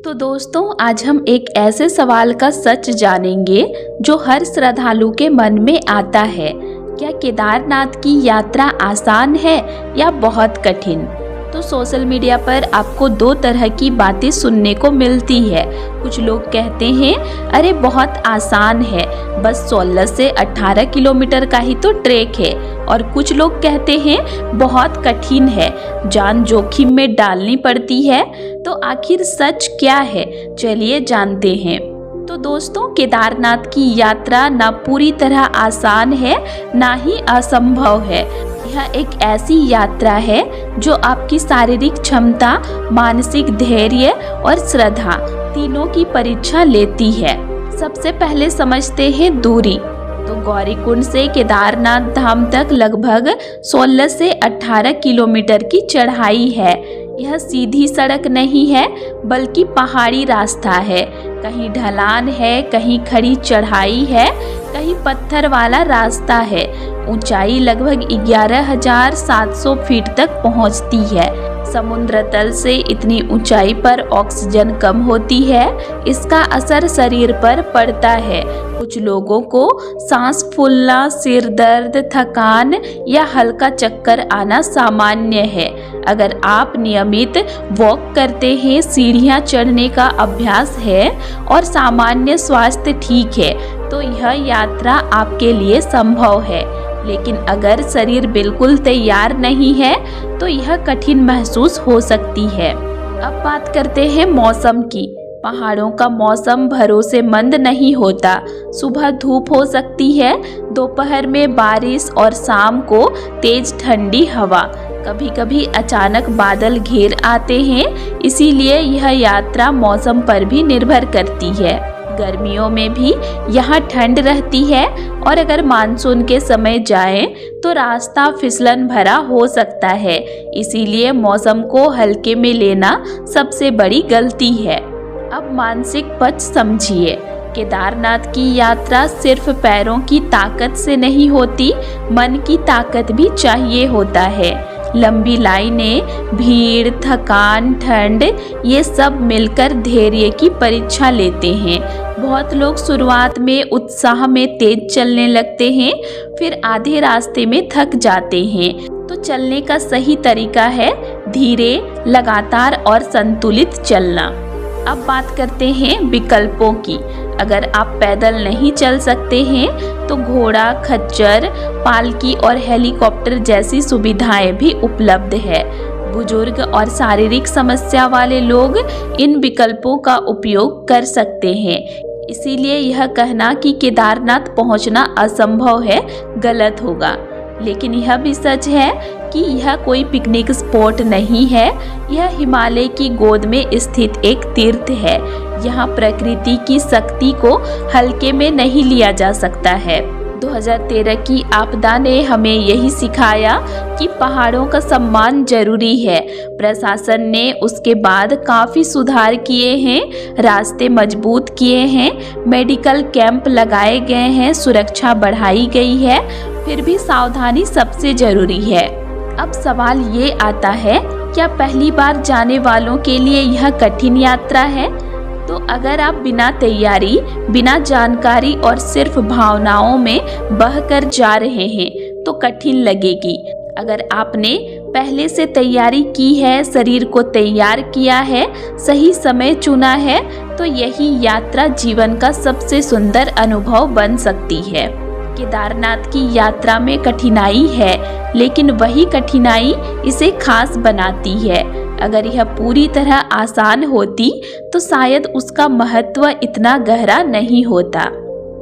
तो दोस्तों आज हम एक ऐसे सवाल का सच जानेंगे जो हर श्रद्धालु के मन में आता है। क्या केदारनाथ की यात्रा आसान है या बहुत कठिन? तो सोशल मीडिया पर आपको दो तरह की बातें सुनने को मिलती है। कुछ लोग कहते हैं अरे बहुत आसान है, बस 16 से 18 किलोमीटर का ही तो ट्रैक है। और कुछ लोग कहते हैं बहुत कठिन है, जान जोखिम में डालनी पड़ती है। तो आखिर सच क्या है, चलिए जानते हैं। तो दोस्तों केदारनाथ की यात्रा ना पूरी तरह आसान है ना ही असंभव है। यह एक ऐसी यात्रा है जो आपकी शारीरिक क्षमता, मानसिक धैर्य और श्रद्धा तीनों की परीक्षा लेती है। सबसे पहले समझते हैं दूरी। तो गौरीकुंड से केदारनाथ धाम तक लगभग 16 से 18 किलोमीटर की चढ़ाई है। यह सीधी सड़क नहीं है बल्कि पहाड़ी रास्ता है। कहीं ढलान है, कहीं खड़ी चढ़ाई है, कहीं पत्थर वाला रास्ता है। ऊंचाई लगभग 11,700 फीट तक पहुंचती है। समुद्र तल से इतनी ऊंचाई पर ऑक्सीजन कम होती है, इसका असर शरीर पर पड़ता है। कुछ लोगों को सांस फूलना, सिर दर्द, थकान या हल्का चक्कर आना सामान्य है। अगर आप नियमित वॉक करते हैं, सीढ़ियां चढ़ने का अभ्यास है और सामान्य स्वास्थ्य ठीक है तो यह यात्रा आपके लिए संभव है। लेकिन अगर शरीर बिल्कुल तैयार नहीं है तो यह कठिन महसूस हो सकती है। अब बात करते हैं मौसम की। पहाड़ों का मौसम भरोसेमंद नहीं होता। सुबह धूप हो सकती है, दोपहर में बारिश और शाम को तेज ठंडी हवा। कभी कभी अचानक बादल घेर आते हैं, इसीलिए यह यात्रा मौसम पर भी निर्भर करती है। गर्मियों में भी यहाँ ठंड रहती है और अगर मानसून के समय जाएं तो रास्ता फिसलन भरा हो सकता है। इसीलिए मौसम को हल्के में लेना सबसे बड़ी गलती है। अब मानसिक पक्ष समझिए। केदारनाथ की यात्रा सिर्फ पैरों की ताकत से नहीं होती, मन की ताकत भी चाहिए होता है। लंबी लाइनें, भीड़, थकान, ठंड, ये सब मिलकर धैर्य की परीक्षा लेते हैं। बहुत लोग शुरुआत में उत्साह में तेज चलने लगते हैं, फिर आधे रास्ते में थक जाते हैं। तो चलने का सही तरीका है धीरे, लगातार और संतुलित चलना। अब बात करते हैं विकल्पों की। अगर आप पैदल नहीं चल सकते हैं तो घोड़ा, खच्चर, पालकी और हेलीकॉप्टर जैसी सुविधाएं भी उपलब्ध है। बुजुर्ग और शारीरिक समस्या वाले लोग इन विकल्पों का उपयोग कर सकते हैं। इसीलिए यह कहना कि केदारनाथ पहुंचना असंभव है गलत होगा। लेकिन यह भी सच है कि यह कोई पिकनिक स्पॉट नहीं है। यह हिमालय की गोद में स्थित एक तीर्थ है। यहाँ प्रकृति की शक्ति को हल्के में नहीं लिया जा सकता है। 2013 की आपदा ने हमें यही सिखाया कि पहाड़ों का सम्मान जरूरी है। प्रशासन ने उसके बाद काफ़ी सुधार किए हैं, रास्ते मजबूत किए हैं, मेडिकल कैंप लगाए गए हैं, सुरक्षा बढ़ाई गई है। फिर भी सावधानी सबसे जरूरी है। अब सवाल ये आता है, क्या पहली बार जाने वालों के लिए यह कठिन यात्रा है? तो अगर आप बिना तैयारी, बिना जानकारी और सिर्फ भावनाओं में बहकर जा रहे हैं तो कठिन लगेगी। अगर आपने पहले से तैयारी की है, शरीर को तैयार किया है, सही समय चुना है तो यही यात्रा जीवन का सबसे सुंदर अनुभव बन सकती है। केदारनाथ की यात्रा में कठिनाई है, लेकिन वही कठिनाई इसे खास बनाती है। अगर यह पूरी तरह आसान होती तो शायद उसका महत्व इतना गहरा नहीं होता।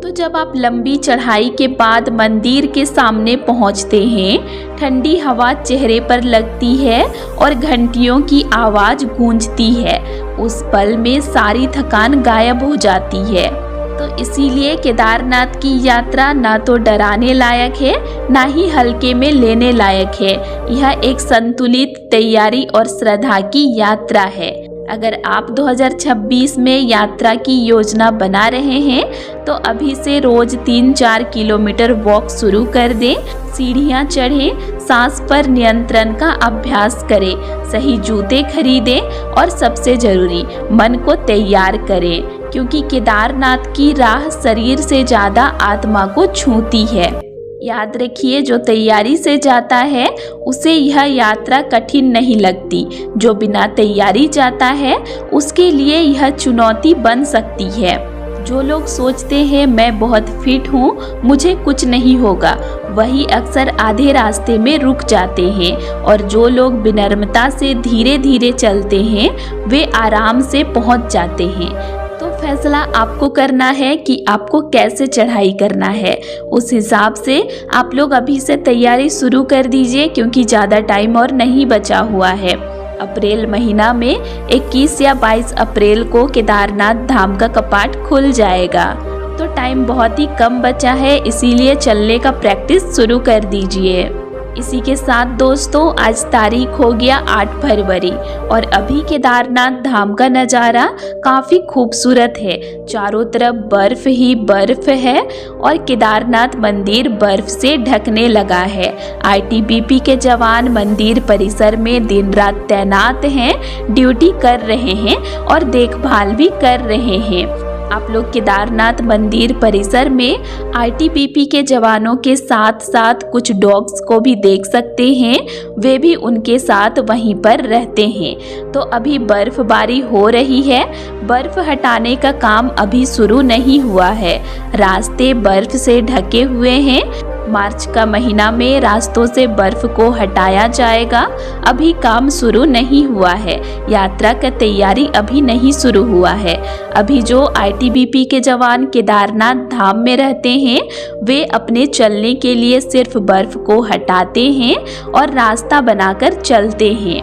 तो जब आप लंबी चढ़ाई के बाद मंदिर के सामने पहुंचते हैं, ठंडी हवा चेहरे पर लगती है और घंटियों की आवाज़ गूंजती है, उस पल में सारी थकान गायब हो जाती है। तो इसीलिए केदारनाथ की यात्रा ना तो डराने लायक है ना ही हल्के में लेने लायक है। यह एक संतुलित तैयारी और श्रद्धा की यात्रा है। अगर आप 2026 में यात्रा की योजना बना रहे हैं तो अभी से रोज 3-4 किलोमीटर वॉक शुरू कर दें। सीढ़ियाँ चढ़ें, सांस पर नियंत्रण का अभ्यास करें, सही जूते खरीदें और सबसे जरूरी मन को तैयार करें, क्योंकि केदारनाथ की राह शरीर से ज़्यादा आत्मा को छूती है। याद रखिए, जो तैयारी से जाता है उसे यह यात्रा कठिन नहीं लगती। जो बिना तैयारी जाता है उसके लिए यह चुनौती बन सकती है। जो लोग सोचते हैं मैं बहुत फिट हूँ, मुझे कुछ नहीं होगा, वही अक्सर आधे रास्ते में रुक जाते हैं। और जो लोग विनम्रता से धीरे धीरे चलते हैं वे आराम से पहुँच जाते हैं। तो फैसला आपको करना है कि आपको कैसे चढ़ाई करना है। उस हिसाब से आप लोग अभी से तैयारी शुरू कर दीजिए, क्योंकि ज़्यादा टाइम और नहीं बचा हुआ है। अप्रैल महीना में 21 या 22 अप्रैल को केदारनाथ धाम का कपाट खुल जाएगा। तो टाइम बहुत ही कम बचा है, इसीलिए चलने का प्रैक्टिस शुरू कर दीजिए। इसी के साथ दोस्तों, आज तारीख हो गया 8 फरवरी और अभी केदारनाथ धाम का नज़ारा काफ़ी खूबसूरत है। चारों तरफ बर्फ़ ही बर्फ़ है और केदारनाथ मंदिर बर्फ़ से ढकने लगा है। आईटीबीपी के जवान मंदिर परिसर में दिन रात तैनात हैं, ड्यूटी कर रहे हैं और देखभाल भी कर रहे हैं। आप लोग केदारनाथ मंदिर परिसर में आईटीबीपी के जवानों के साथ साथ कुछ डॉग्स को भी देख सकते हैं, वे भी उनके साथ वहीं पर रहते हैं। तो अभी बर्फबारी हो रही है, बर्फ हटाने का काम अभी शुरू नहीं हुआ है। रास्ते बर्फ से ढके हुए हैं। मार्च का महीना में रास्तों से बर्फ को हटाया जाएगा। अभी काम शुरू नहीं हुआ है, यात्रा का तैयारी अभी नहीं शुरू हुआ है। अभी जो आईटीबीपी के जवान केदारनाथ धाम में रहते हैं वे अपने चलने के लिए सिर्फ बर्फ को हटाते हैं और रास्ता बनाकर चलते हैं।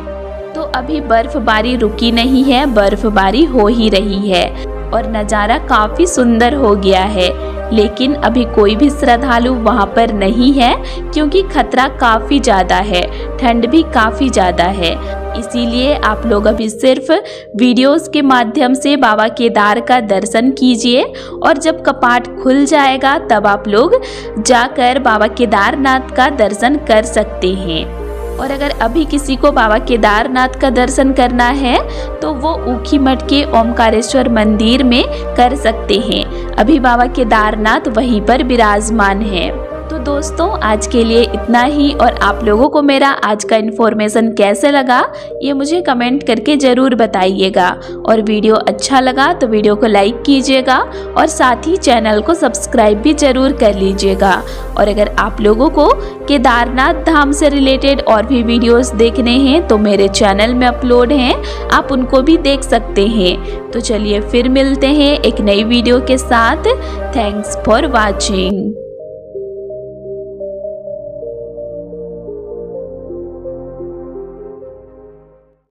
तो अभी बर्फबारी रुकी नहीं है, बर्फबारी हो ही रही है और नज़ारा काफ़ी सुंदर हो गया है। लेकिन अभी कोई भी श्रद्धालु वहाँ पर नहीं है, क्योंकि खतरा काफ़ी ज़्यादा है, ठंड भी काफ़ी ज़्यादा है। इसीलिए आप लोग अभी सिर्फ वीडियोस के माध्यम से बाबा केदार का दर्शन कीजिए और जब कपाट खुल जाएगा तब आप लोग जाकर बाबा केदारनाथ का दर्शन कर सकते हैं। और अगर अभी किसी को बाबा केदारनाथ का दर्शन करना है तो वो ऊखीमठ के ओमकारेश्वर मंदिर में कर सकते हैं। अभी बाबा केदारनाथ वहीं पर विराजमान है। तो दोस्तों, आज के लिए इतना ही और आप लोगों को मेरा आज का इन्फॉर्मेशन कैसे लगा ये मुझे कमेंट करके ज़रूर बताइएगा। और वीडियो अच्छा लगा तो वीडियो को लाइक कीजिएगा और साथ ही चैनल को सब्सक्राइब भी ज़रूर कर लीजिएगा। और अगर आप लोगों को केदारनाथ धाम से रिलेटेड और भी वीडियोस देखने हैं तो मेरे चैनल में अपलोड हैं, आप उनको भी देख सकते हैं। तो चलिए फिर मिलते हैं एक नई वीडियो के साथ। Thanks for watching.